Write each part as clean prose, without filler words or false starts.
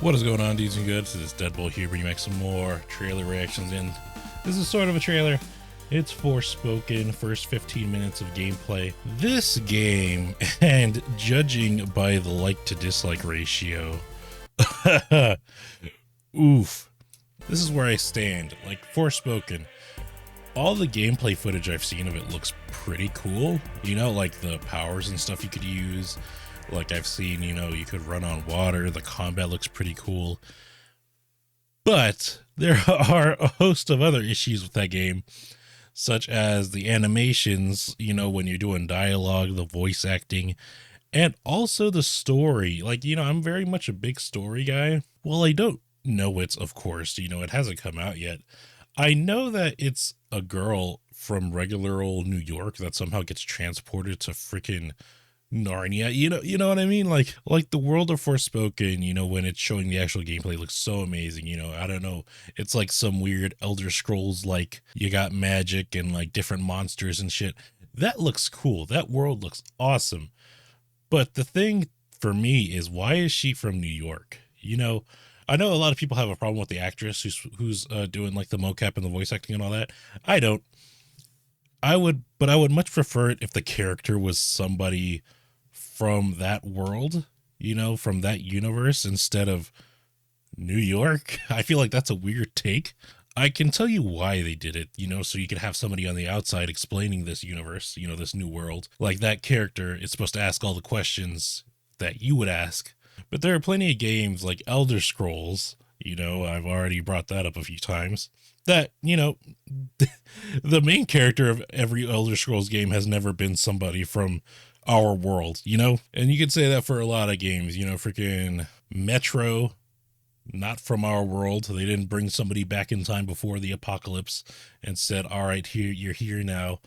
What is going on, dudes and goods? This is Deadbolt here, bringing back some more trailer reactions, and this is sort of a trailer. It's Forspoken, first 15 minutes of gameplay. This game, and judging by the like to dislike ratio, oof, this is where I stand. Like, Forspoken, all the gameplay footage I've seen of it looks pretty cool. You know, like the powers and stuff you could use. Like I've seen, you know, you could run on water. The combat looks pretty cool. But there are a host of other issues with that game, such as the animations, you know, when you're doing dialogue, the voice acting, and also the story. Like, you know, I'm very much a big story guy. Well, I don't know it's, of course, you know, it hasn't come out yet. I know that it's a girl from regular old New York that somehow gets transported to freaking Narnia. You know what I mean? Like the world of Forspoken, you know, when it's showing the actual gameplay looks so amazing. You know, I don't know. It's like some weird Elder Scrolls, like you got magic and like different monsters and shit. That looks cool. That world looks awesome. But the thing for me is, why is she from New York? You know, I know a lot of people have a problem with the actress who's doing like the mocap and the voice acting and all that. I don't. But I would much prefer it if the character was somebody from that world, you know, from that universe instead of New York. I feel like that's a weird take. I can tell you why they did it, you know, so you could have somebody on the outside explaining this universe, you know, this new world. Like that character is supposed to ask all the questions that you would ask. But there are plenty of games like Elder Scrolls, you know, I've already brought that up a few times, that, you know, the main character of every Elder Scrolls game has never been somebody from our world, you know? And you could say that for a lot of games, you know, freaking Metro, not from our world. They didn't bring somebody back in time before the apocalypse and said, all right, here, you're here now.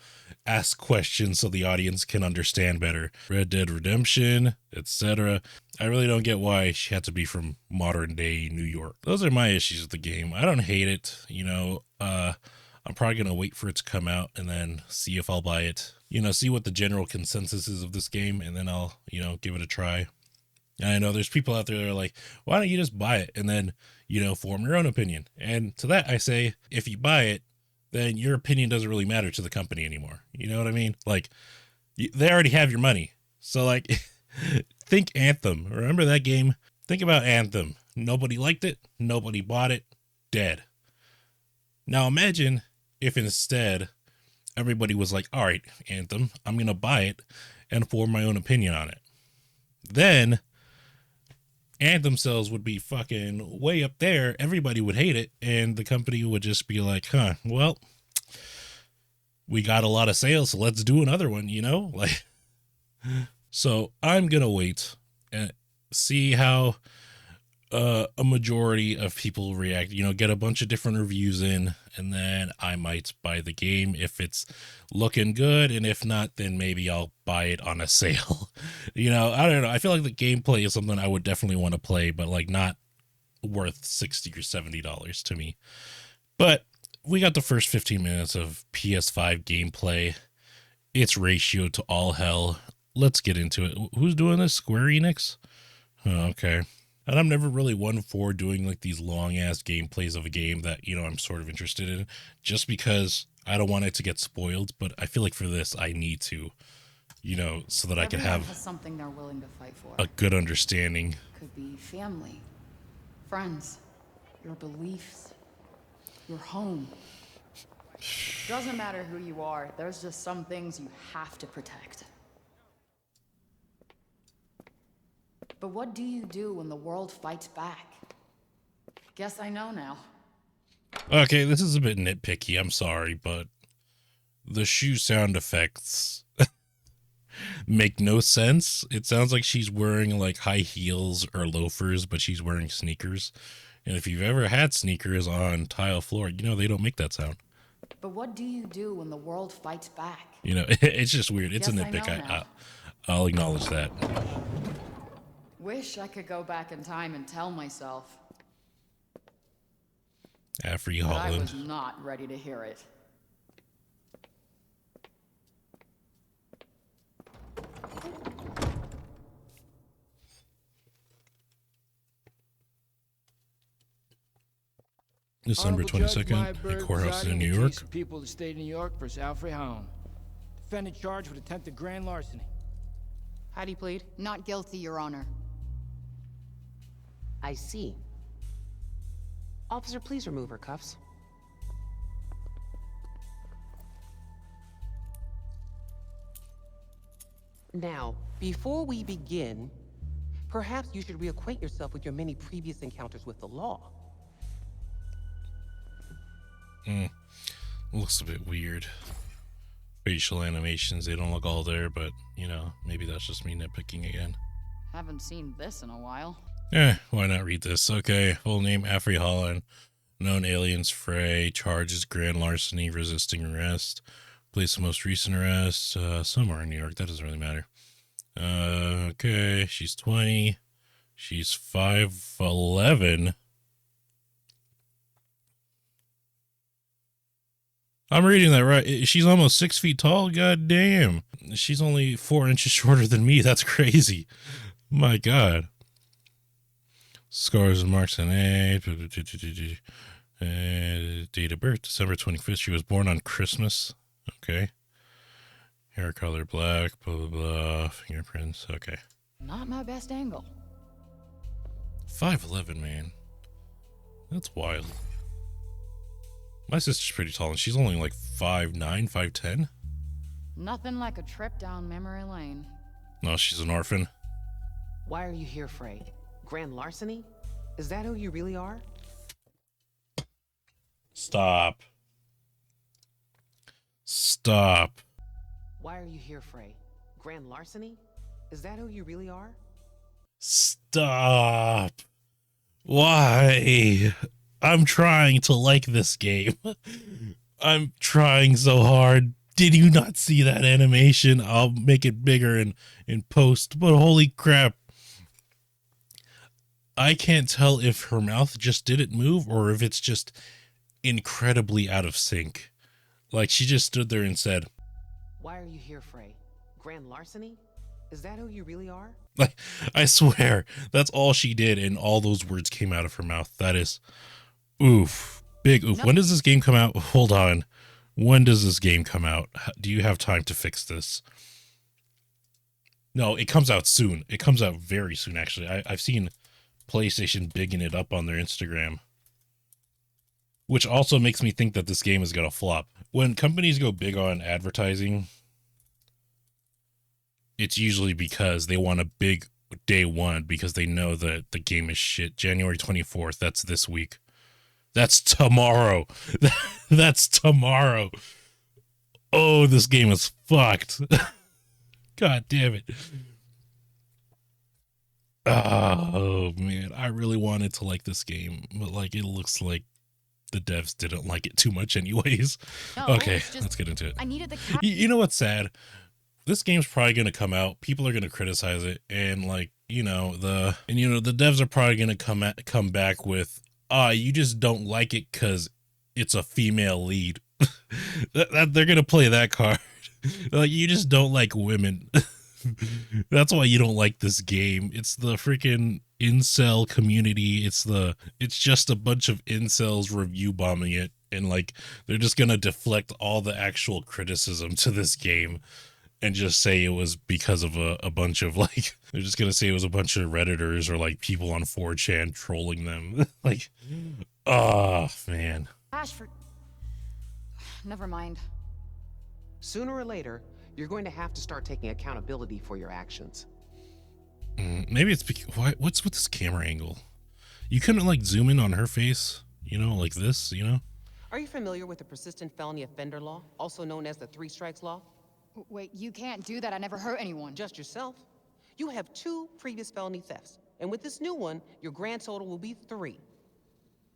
Ask questions so the audience can understand better. Red Dead Redemption, etc. I really don't get why she had to be from modern day New York. Those are my issues with the game. I don't hate it, you know. I'm probably going to wait for it to come out and then see if I'll buy it. You know, see what the general consensus is of this game, and then I'll, you know, give it a try. And I know there's people out there that are like, why don't you just buy it and then, you know, form your own opinion? And to that I say, if you buy it, then your opinion doesn't really matter to the company anymore. You know what I mean? Like, they already have your money. So, like, think Anthem. Remember that game? Think about Anthem. Nobody liked it. Nobody bought it. Dead. Now imagine if instead everybody was like, all right, Anthem, I'm going to buy it and form my own opinion on it. Then Anthem sales would be fucking way up there. Everybody would hate it. And the company would just be like, huh, well, we got a lot of sales, so let's do another one, you know? Like, so I'm going to wait and see how a majority of people react, you know, get a bunch of different reviews in, and then I might buy the game if it's looking good, and if not, then maybe I'll buy it on a sale. You know, I don't know. I feel like the gameplay is something I would definitely want to play, but like not worth $60 or $70 to me. But we got the first 15 minutes of PS5 gameplay. It's ratioed to all hell. Let's get into it. Who's doing this? Square Enix? Oh, okay. And I'm never really one for doing like these long ass gameplays of a game that, you know, I'm sort of interested in, just because I don't want it to get spoiled. But I feel like for this, I need to, you know, so that I can have something they're willing to fight for. A good understanding. Could be family, friends, your beliefs, your home. Doesn't matter who you are, there's just some things you have to protect. But what do you do when the world fights back? Guess I know now. Okay, this is a bit nitpicky, I'm sorry, but the shoe sound effects make no sense. It sounds like she's wearing like high heels or loafers, but she's wearing sneakers. And if you've ever had sneakers on tile floor, you know they don't make that sound. But what do you do when the world fights back? You know, it's just weird. It's a Guess nitpick. I'll acknowledge that. Wish I could go back in time and tell myself. Afree But Holland. I was not ready to hear it. December Honorable Judge 22nd Meyer at courthouse presiding, in New the York. case of People of the State of New York versus Alfred Hound. Defendant charged with attempted grand larceny. How do you plead? Not guilty, Your Honor. I see. Officer, please remove her cuffs. Now, before we begin, perhaps you should reacquaint yourself with your many previous encounters with the law. Looks a bit weird. Facial animations, they don't look all there, but, you know, maybe that's just me nitpicking again. Haven't seen this in a while. Why not read this? Okay, full name, Afri Holland. Known aliens, Frey. Charges, grand larceny, resisting arrest. Place of most recent arrest, somewhere in New York. That doesn't really matter. Okay, she's 20. She's 5'11". I'm reading that right. She's almost 6 feet tall. God damn. She's only 4 inches shorter than me. That's crazy. My God. Scars and marks on age. Date of birth, December 25th. She was born on Christmas. Okay. Hair color black, blah, blah, blah. Fingerprints. Okay. Not my best angle. 5'11", man. That's wild. My sister's pretty tall, and she's only like 5'9", 5'10". Nothing like a trip down memory lane. No, she's an orphan. Why are you here, Frey? Grand larceny? Is that who you really are? Stop. Stop. Why are you here, Frey? Grand larceny? Is that who you really are? Stop. Why? I'm trying to like this game. I'm trying so hard. Did you not see that animation? I'll make it bigger in post, but holy crap. I can't tell if her mouth just didn't move or if it's just incredibly out of sync. Like she just stood there and said, Why are you here, Frey? Grand larceny? Is that who you really are? Like, I swear, that's all she did, and all those words came out of her mouth. That is, oof, big oof. No. When does this game come out? Hold on. When does this game come out? Do you have time to fix this? No, it comes out soon. It comes out very soon, actually. I've seen PlayStation bigging it up on their Instagram, which also makes me think that this game is going to flop. When companies go big on advertising, it's usually because they want a big day one because they know that the game is shit. January 24th, that's this week. That's tomorrow. That's tomorrow. Oh, this game is fucked. God damn it. Oh, man. I really wanted to like this game, but like it looks like the devs didn't like it too much anyways. No, okay, let's get into it. I needed the you know what's sad? This game's probably going to come out. People are going to criticize it. And like, the devs are probably going to come back with, you just don't like it because it's a female lead. They're going to play that card. Like, you just don't like women. That's why you don't like this game. It's the freaking incel community. It's just a bunch of incels review bombing it. And like, they're just going to deflect all the actual criticism to this game and just say it was because of a bunch of like, they're just going to say it was a bunch of Redditors or like people on 4chan trolling them. Like, oh man. Ashford. Never mind. Sooner or later, you're going to have to start taking accountability for your actions. Maybe it's because, what's with this camera angle? You couldn't like zoom in on her face, like this, Are you familiar with the persistent felony offender law, also known as the 3 strikes law? Wait, you can't do that. I never hurt anyone. Just yourself. You have 2 previous felony thefts, and with this new one, your grand total will be 3.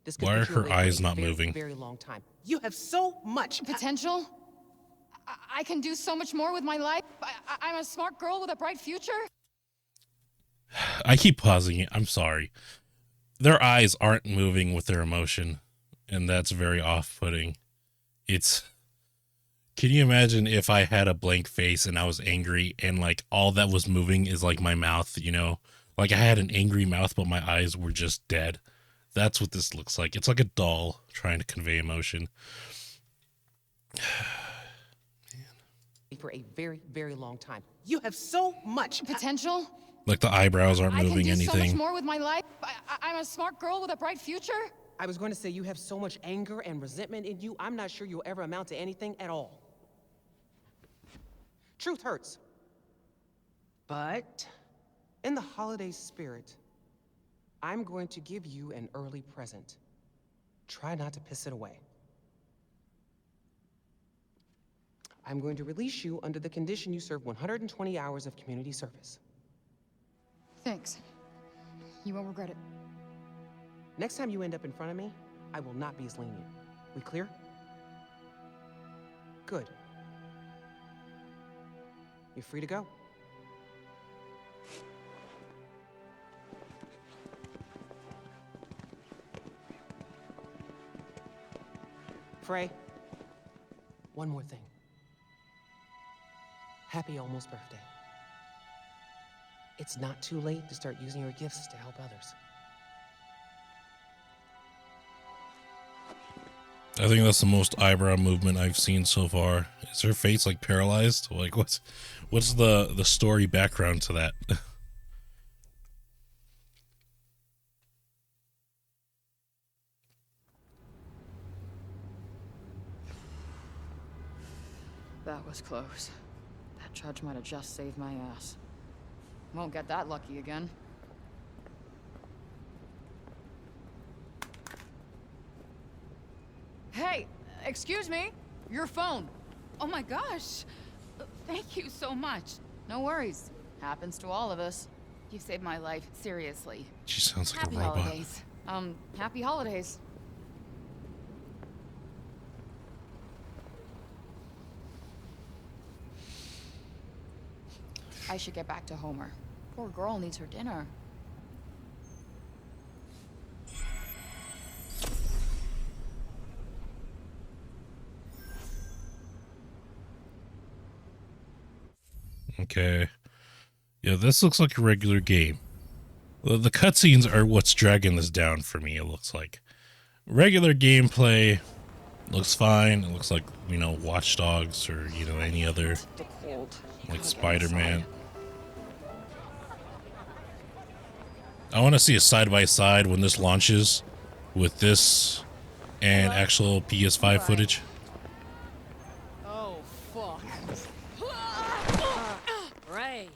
This could Why are put you her away eyes for a not very, moving? Very long time. You have so much potential. I can do so much more with my life. I'm a smart girl with a bright future. I keep pausing it. I'm sorry. Their eyes aren't moving with their emotion, and that's very off-putting. Can you imagine if I had a blank face and I was angry and like all that was moving is like my mouth, Like I had an angry mouth, but my eyes were just dead. That's what this looks like. It's like a doll trying to convey emotion. For a very, very long time. You have so much Potential? Like the eyebrows aren't I can moving do so much anything. more with my life. I'm a smart girl with a bright future. I was going to say you have so much anger and resentment in you, I'm not sure you'll ever amount to anything at all. Truth hurts. But in the holiday spirit, I'm going to give you an early present. Try not to piss it away. I'm going to release you under the condition you serve 120 hours of community service. Thanks. You won't regret it. Next time you end up in front of me, I will not be as lenient. We clear? Good. You're free to go. Frey, one more thing. Happy almost birthday. It's not too late to start using your gifts to help others. I think that's the most eyebrow movement I've seen so far. Is her face like paralyzed? Like what's the story background to that? That was close. That judge might have just saved my ass. Won't get that lucky again. Hey, excuse me. Your phone. Oh my gosh. Thank you so much. No worries. Happens to all of us. You saved my life, seriously. She sounds like Happy a robot. holidays. Happy holidays. I should get back to Homer. Poor girl needs her dinner. Okay. Yeah, this looks like a regular game. The cutscenes are what's dragging this down for me, it looks like. Regular gameplay looks fine. It looks like, you know, Watch Dogs or, you know, any other, like Spider-Man. I want to see a side-by-side when this launches with this and actual PS5 footage. Oh, fuck. Ray.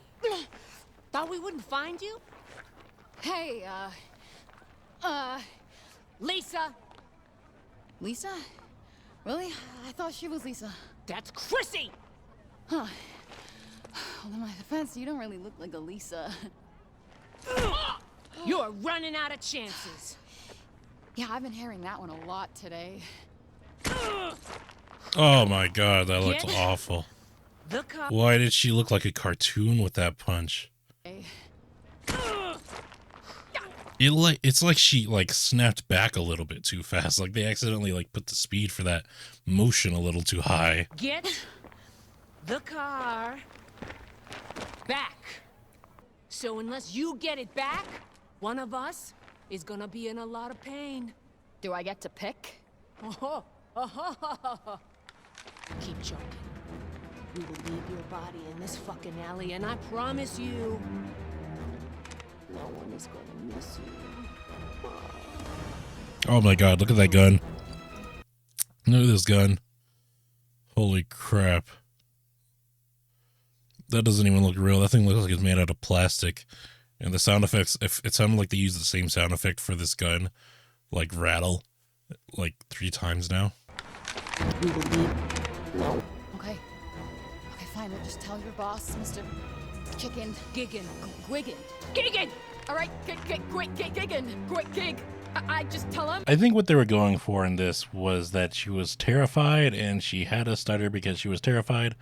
Thought we wouldn't find you? Hey, Lisa! Lisa? Really? I thought she was Lisa. That's Chrissy! Huh. Well, in my defense, you don't really look like a Lisa. You're running out of chances. Yeah, I've been hearing that one a lot today. Oh my god, that looks Get awful. The cop. Why did she look like a cartoon with that punch? It's like she like snapped back a little bit too fast. Like they accidentally like put the speed for that motion a little too high. Get the car back. So unless you get it back, one of us is gonna be in a lot of pain. Do I get to pick? Oh, keep joking. We will leave your body in this fucking alley, and I promise you, no one is gonna miss you. Oh my god, look at that gun. Look at this gun. Holy crap. That doesn't even look real. That thing looks like it's made out of plastic. And the sound effects, if it sounded like they used the same sound effect for this gun, like rattle, like 3 times now. We will leave. No. Okay. Okay, fine. Then just tell your boss, Mr. Chicken. Giggin. Gwiggin. Giggin! All right, Giggin. Great gig. I just tell him. I think what they were going for in this was that she was terrified and she had a stutter because she was terrified.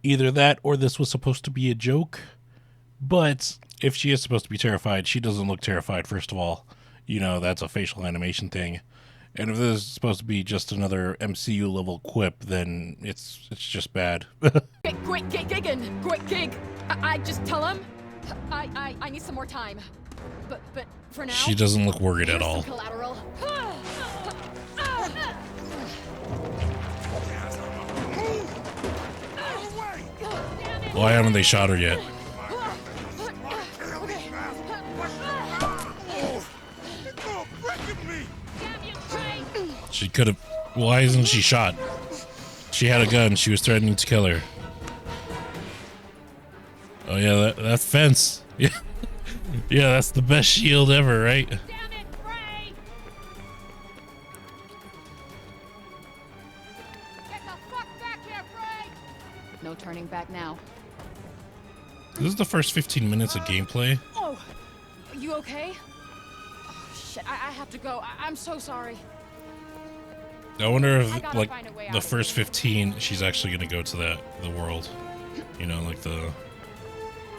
Either that or this was supposed to be a joke. But if she is supposed to be terrified, she doesn't look terrified, first of all. You know, that's a facial animation thing. And if this is supposed to be just another MCU level quip, then it's just bad. Great gig. I just tell him. I need some more time. But for now. She doesn't look worried at all. Collateral. Why haven't they shot her yet? She could have. Why isn't she shot? She had a gun. She was threatening to kill her. Oh yeah, that fence. Yeah, yeah, that's the best shield ever, right? Damn it, Frey! Get the fuck back here, Frey! No turning back now. This is the first 15 minutes of gameplay. Oh, you okay? Oh, shit, I have to go. I'm so sorry. I wonder if, gotta like, find a way the out. first 15, she's actually gonna go to the world. You know, like the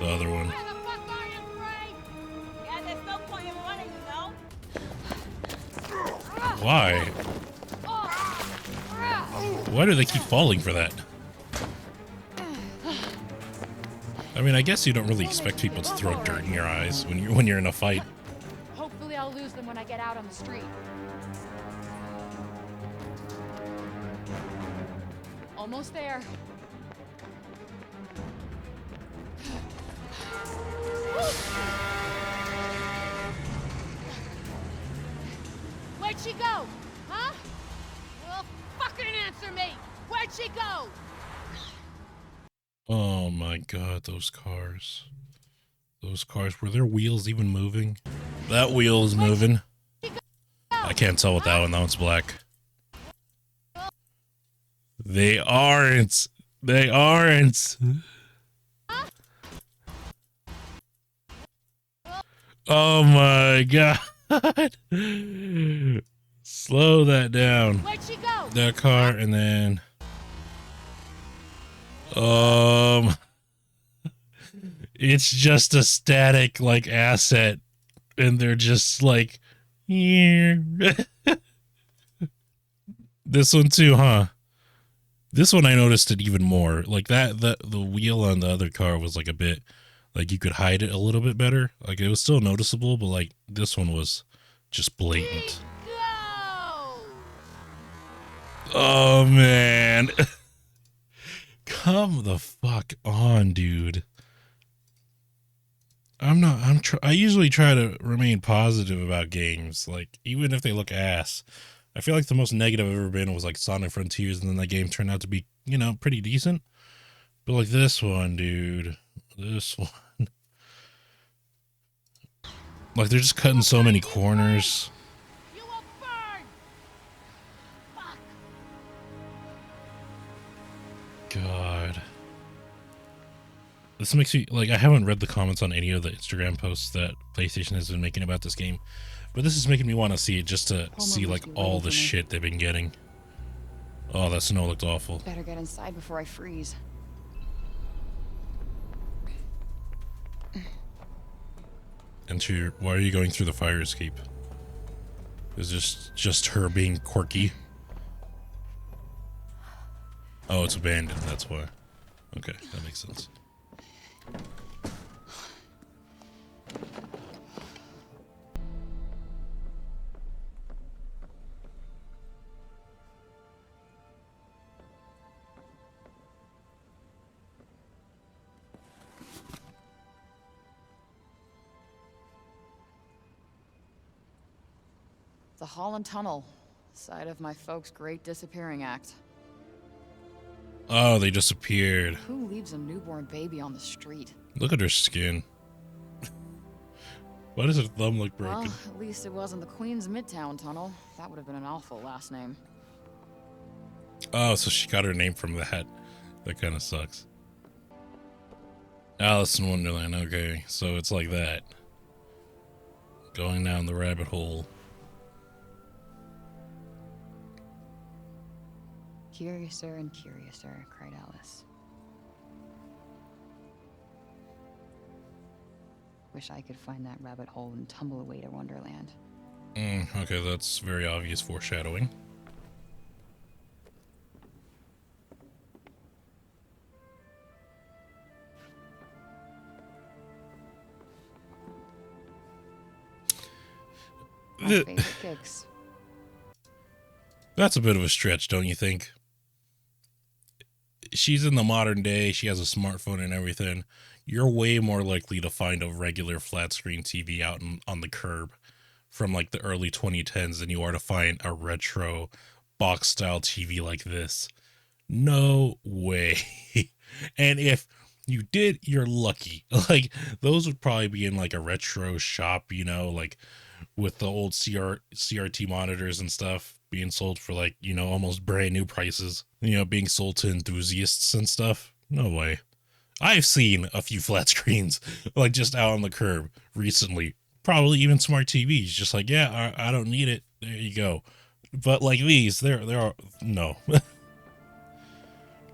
other one. Where the fuck are you, Frey? Yeah, there's no point in running, you know? Why? Why do they keep falling for that? I mean, I guess you don't really expect people to throw dirt in your eyes when you're in a fight. Hopefully I'll lose them when I get out on the street. Almost there. Where'd she go? Huh? Well, fucking answer me! Where'd she go? Oh my god, those cars. Those cars, were their wheels even moving? That wheel is moving. I can't tell with that one. That one's black. They aren't. They aren't. Oh my god. Slow that down. Where'd she go? That car, and then it's just a static like asset, and they're just like here. This one too, huh? This one I noticed it even more. Like the wheel on the other car was like a bit like you could hide it a little bit better. Like it was still noticeable, but like this one was just blatant. Go! Oh man. Come the fuck on, dude. I usually try to remain positive about games, like even if they look ass. I feel like the most negative I've ever been was like Sonic Frontiers, and then that game turned out to be, you know, pretty decent. But like this one, dude, this one, like they're just cutting so many corners. You will burn! Fuck! God. This makes me, like, I haven't read the comments on any of the Instagram posts that PlayStation has been making about this game, but this is making me want to see it just to see, like, all the shit they've been getting. Oh, that snow looked awful. Better get inside before I freeze. And why are you going through the fire escape? Is this just her being quirky? Oh, it's abandoned, that's why. Okay, that makes sense. The Holland Tunnel, site of my folks' great disappearing act. Oh, they disappeared. Who leaves a newborn baby on the street? Look at her skin. Why does her thumb look broken? Well, at least it wasn't the Queens Midtown Tunnel. That would have been an awful last name. Oh, so she got her name from that. That kind of sucks. Alice in Wonderland, okay. So it's like that. Going down the rabbit hole. Curiouser and curiouser, cried Alice. Wish I could find that rabbit hole and tumble away to Wonderland. Okay, that's very obvious foreshadowing. My favorite kicks. That's a bit of a stretch, don't you think? She's in the modern day. She has a smartphone and everything. You're way more likely to find a regular flat screen TV out on the curb from like the early 2010s than you are to find a retro box style TV like this. No way. And if you did, you're lucky. Like, those would probably be in like a retro shop, you know, like with the old CRT monitors and stuff being sold for like, you know, almost brand new prices, you know, being sold to enthusiasts and stuff. No way. I've seen a few flat screens like just out on the curb recently, probably even smart TVs, just like, yeah, I don't need it. There you go. But like these, there are no.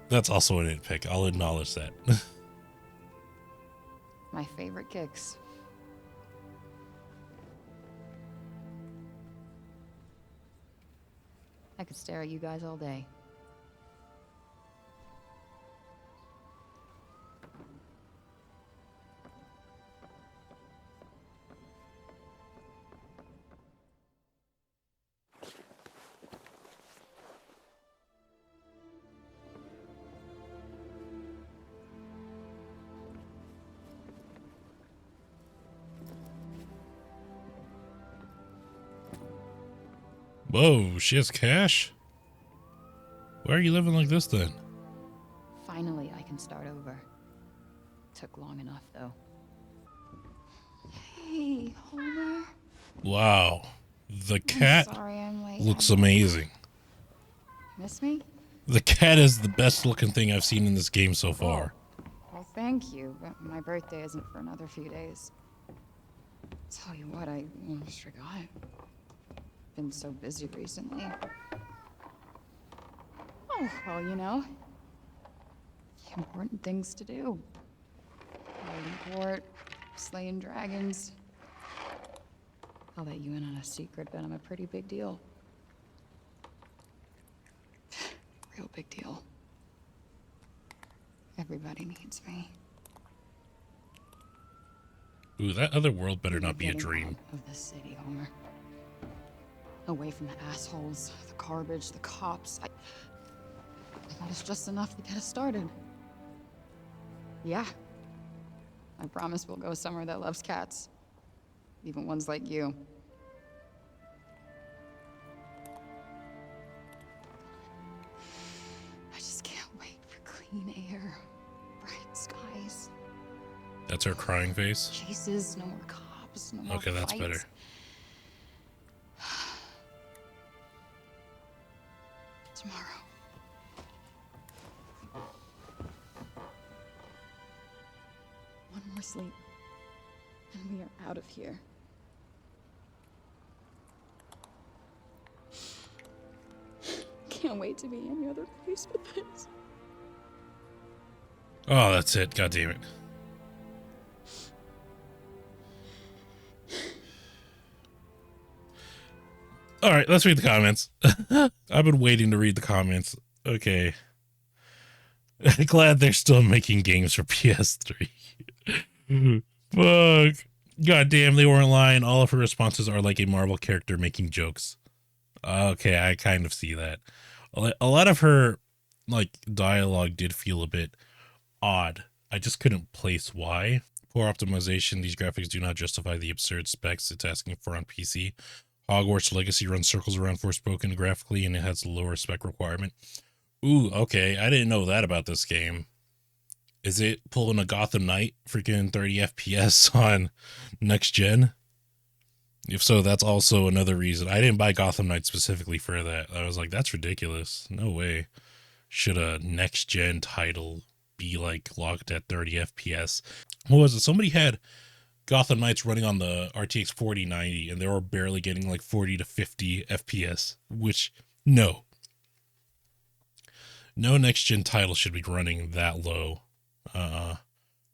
That's also a nitpick. I'll acknowledge that. My favorite kicks. I could stare at you guys all day. Whoa, she has cash? Why are you living like this then? Finally, I can start over. Took long enough, though. Hey, Homer. Wow. The cat Sorry I'm late. looks amazing. Miss me? The cat is the best looking thing I've seen in this game so far. Well, thank you, but my birthday isn't for another few days. Tell you what, I almost forgot. Been so busy recently. Oh, well, you know. Important things to do. Holding court, slaying dragons. I'll let you in on a secret, but I'm a pretty big deal. Real big deal. Everybody needs me. Ooh, that other world better not be a Getting dream. out of the city, Homer. Away from the assholes, the garbage, the cops. That is just enough to get us started. Yeah. I promise we'll go somewhere that loves cats. Even ones like you. I just can't wait for clean air, bright skies. That's her crying face. Chases, no more cops, no more Okay, that's fights. better. Tomorrow. One more sleep, and we are out of here. Can't wait to be any other place but this. Oh, that's it. God damn it. All right, let's read the comments. I've been waiting to read the comments. Okay. Glad they're still making games for PS3. Fuck. God damn, they weren't lying. All of her responses are like a Marvel character making jokes. Okay, I kind of see that. A lot of her like dialogue did feel a bit odd. I just couldn't place why. Poor optimization. These graphics do not justify the absurd specs it's asking for on PC. Hogwarts Legacy runs circles around Forspoken graphically, and it has a lower spec requirement. Ooh, okay. I didn't know that about this game. Is it pulling a Gotham Knight freaking 30 FPS on next gen? If so, that's also another reason. I didn't buy Gotham Knight specifically for that. I was like, that's ridiculous. No way. Should a next gen title be like locked at 30 FPS? What was it? Somebody had Gotham Knights running on the RTX 4090 and they were barely getting like 40 to 50 FPS, which no next gen title should be running that low.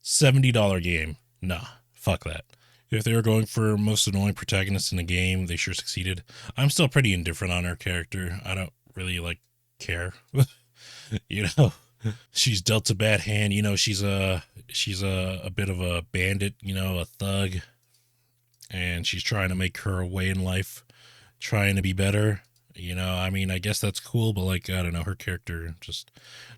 $70 game. Nah, fuck that. If they were going for most annoying protagonist in the game, they sure succeeded. I'm still pretty indifferent on her character. I don't really like care. You know, she's dealt a bad hand. You know, she's a bit of a bandit, you know, a thug. and she's trying to make her way in life, trying to be better. You know, I mean, I guess that's cool, but like, I don't know, her character just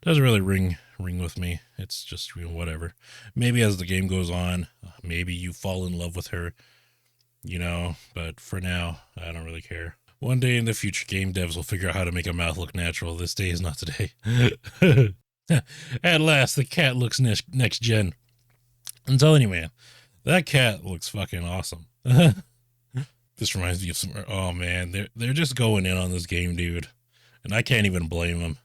doesn't really ring with me. It's just, you know, whatever. Maybe as the game goes on, maybe you fall in love with her, you know, but for now, I don't really care. One day in the future, game devs will figure out how to make a mouth look natural. This day is not today. At last, the cat looks next gen. I'm telling you, man, that cat looks fucking awesome. This reminds me of some. Oh man, they're just going in on this game, dude, and I can't even blame them.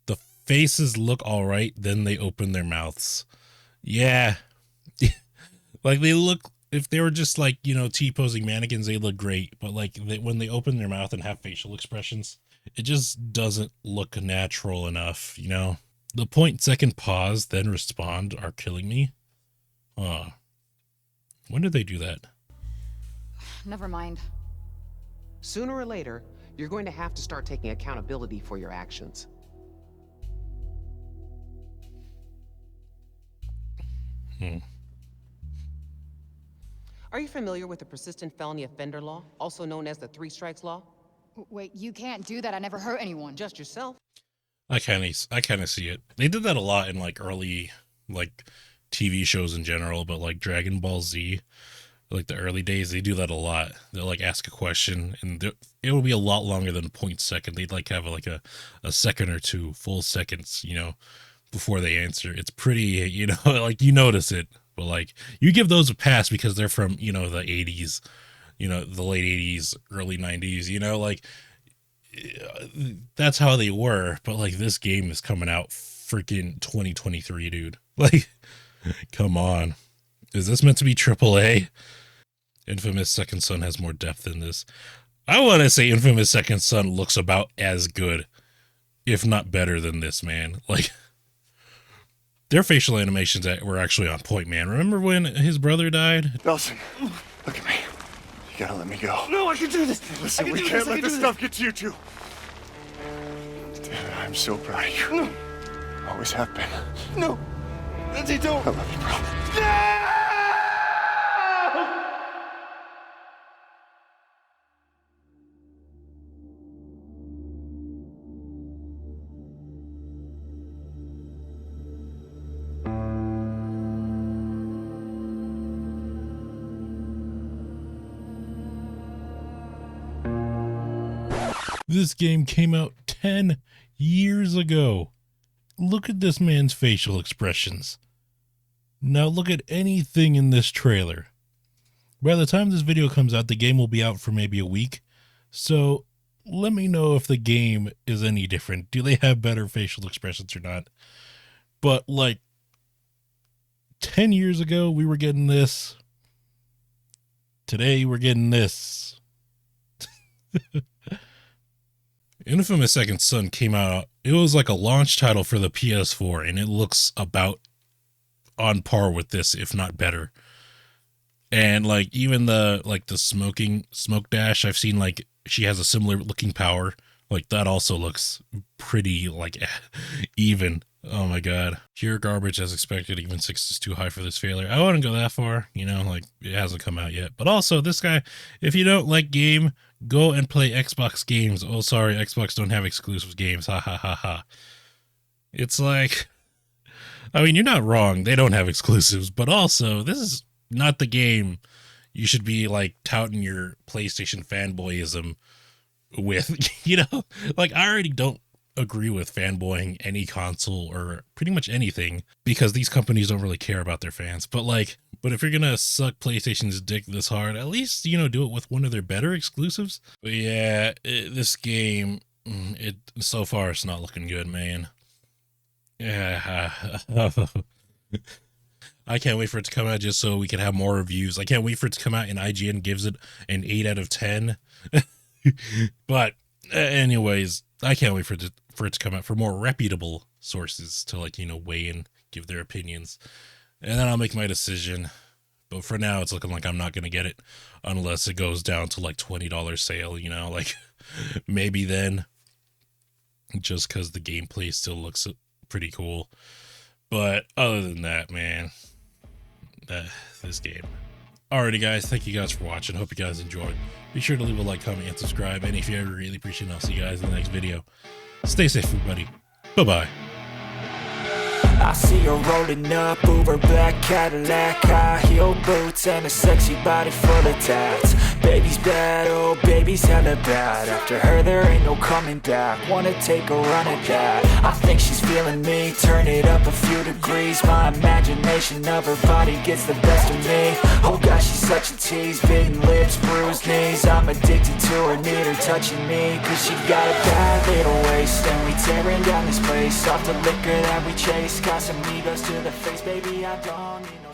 The faces look all right, then they open their mouths. Yeah, like they look. If they were just like, you know, T-posing mannequins, they look great. But like when they open their mouth and have facial expressions, it just doesn't look natural enough. You know, the 0.2 pause then respond are killing me. When did they do that? Never mind. Sooner or later, you're going to have to start taking accountability for your actions. Are you familiar with the persistent felony offender law, also known as the 3 strikes law? Wait, you can't do that. I never hurt anyone. Just yourself. I kind of see it. They did that a lot in like early like TV shows in general, but like Dragon Ball Z, like the early days, they do that a lot. They'll like ask a question and it will be a lot longer than 0.2. They'd like have like a second or two full seconds, you know, before they answer. It's pretty, you know, like you notice it, but like you give those a pass because they're from, you know, the 80s, you know, the late 80s, early 90s, you know, like that's how they were. But like this game is coming out freaking 2023, dude. Like, come on. Is this meant to be AAA? Infamous Second Son has more depth than this. I want to say Infamous Second Son looks about as good, if not better than this, man. Like, their facial animations were actually on point, man. Remember when his brother died? Nelson, look at me. You gotta let me go. No, I can do this. Listen, we can't let this stuff get to you two. David, I'm so proud of you. No. Always have been. No. Lindsay, don't. I love you, bro. This game came out 10 years ago. Look at this man's facial expressions. Now look at anything in this trailer. By the time this video comes out, the game will be out for maybe a week. So let me know if the game is any different. Do they have better facial expressions or not? But like 10 years ago, we were getting this. Today, we're getting this. Infamous Second Son came out. It was like a launch title for the PS4, and it looks about on par with this, if not better. And like even the smoke dash, I've seen like she has a similar looking power. Like that also looks pretty like even. Oh my god. Pure garbage as expected. Even 6 is too high for this failure. I wouldn't go that far, you know, like it hasn't come out yet. But also this guy, if you don't like game, go and play Xbox games. Oh, sorry, Xbox don't have exclusive games. Ha ha ha ha. It's like, I mean, you're not wrong. They don't have exclusives, but also this is not the game you should be like touting your PlayStation fanboyism with, you know, like I already don't agree with fanboying any console or pretty much anything because these companies don't really care about their fans. But if you're gonna suck PlayStation's dick this hard, at least, you know, do it with one of their better exclusives. But yeah, this game, so far it's not looking good, man. Yeah. I can't wait for it to come out just so we can have more reviews. I can't wait for it to come out and IGN gives it an 8 out of 10. But anyways, I can't wait for it to come out for more reputable sources to like, you know, weigh in, give their opinions, and then I'll make my decision. But for now, it's looking like I'm not going to get it unless it goes down to like $20 sale, you know, like maybe then, just because the gameplay still looks pretty cool. But other than that, man, this game. Alrighty guys, thank you guys for watching. Hope you guys enjoyed. Be sure to leave a like, comment, and subscribe. And if you ever really appreciate it, I'll see you guys in the next video. Stay safe, everybody. Bye-bye. I see her rolling up, Uber black Cadillac, high heel boots and a sexy body full of tats. Baby's bad, oh baby's hella bad. After her there ain't no coming back. Wanna take a run at that. I think she's feeling me, turn it up a few degrees. My imagination of her body gets the best of me. Oh gosh, she's such a tease, bitten lips, bruised knees. I'm addicted to her, need her touching me. Cause she got a bad little waist, and we tearing down this place off the liquor that we chase. Got some egos to the face, baby, I don't need no